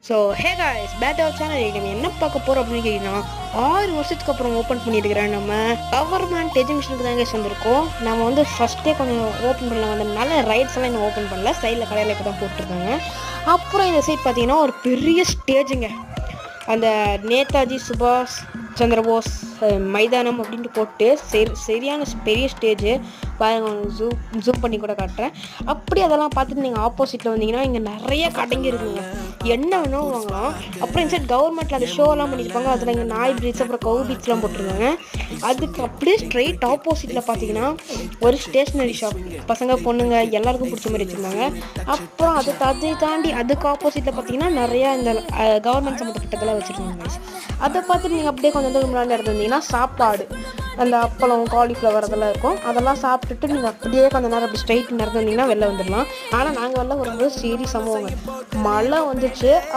So hey guys back our channel நம்ம என்ன பார்க்க போகிறோம் அப்படின்னு கேட்டிங்கன்னா 6 வருஷத்துக்கு அப்புறம் ஓப்பன் பண்ணியிருக்கிறேன். நம்ம கவர்மெண்ட் எஜுகேஷனுக்கு தான் கேஸ் வந்திருக்கோம். நம்ம வந்து ஃபஸ்ட்டே கொஞ்சம் ஓப்பன் பண்ணல வந்ததுனால ரைட்ஸ் எல்லாம் இன்னும் ஓப்பன் பண்ணல, சைடில் கடையில் இப்போ தான் போட்டிருக்காங்க. அப்புறம் இந்த சைட் பார்த்தீங்கன்னா ஒரு பெரிய ஸ்டேஜுங்க, அந்த நேதாஜி சுபாஷ் சந்திரபோஸ் மைதானம் அப்படின்ட்டு போட்டு சரியான பெரிய ஸ்டேஜு பாருங்க. ஜூம் பண்ணி கூட காட்டுறேன். அப்படி அதெல்லாம் பார்த்துட்டு நீங்கள் ஆப்போசிட்டில் வந்தீங்கன்னா இங்கே நிறைய கடைங்க இருக்குங்க, என்ன வேணும் வாங்கலாம். அப்புறம் இந்த சைட் கவர்மெண்ட்டில் அந்த ஷோலாம் பண்ணியிருப்பாங்க, அதில் இங்கே நாய் பீச் அப்புறம் கவு பீச்லாம் போட்டிருக்காங்க. அதுக்கு அப்படியே ஸ்ட்ரெயிட் ஆப்போசிட்டில் பார்த்தீங்கன்னா ஒரு ஸ்டேஷ்னரி ஷாப், பசங்க பொண்ணுங்க எல்லாருக்கும் பிடிச்ச மாதிரி வச்சுருந்தாங்க. அப்புறம் அதை தாண்டி அதுக்கு ஆப்போசிட்டில் பார்த்தீங்கன்னா நிறையா இந்த கவர்மெண்ட் சம்மந்தப்பட்டதெல்லாம் வச்சுருந்தாங்க. அதை பார்த்துட்டு நீங்கள் அப்படியே கொஞ்சம் தூரம் முன்னாடி இருந்தீங்கன்னா சாப்பாடு, அந்த அப்பளம் காலிஃப்ளவர் அதெல்லாம் இருக்கும். அதெல்லாம் சாப்பிட்டுட்டு நீங்கள் அப்படியே கொஞ்சம் நேரம் அப்படி ஸ்ட்ரைட் நடந்து வந்தீங்கன்னா வெளில வந்துடலாம். ஆனால் நாங்கள் வெளில வரும்போது சரி சம்பவங்க, மழை வந்துச்சு.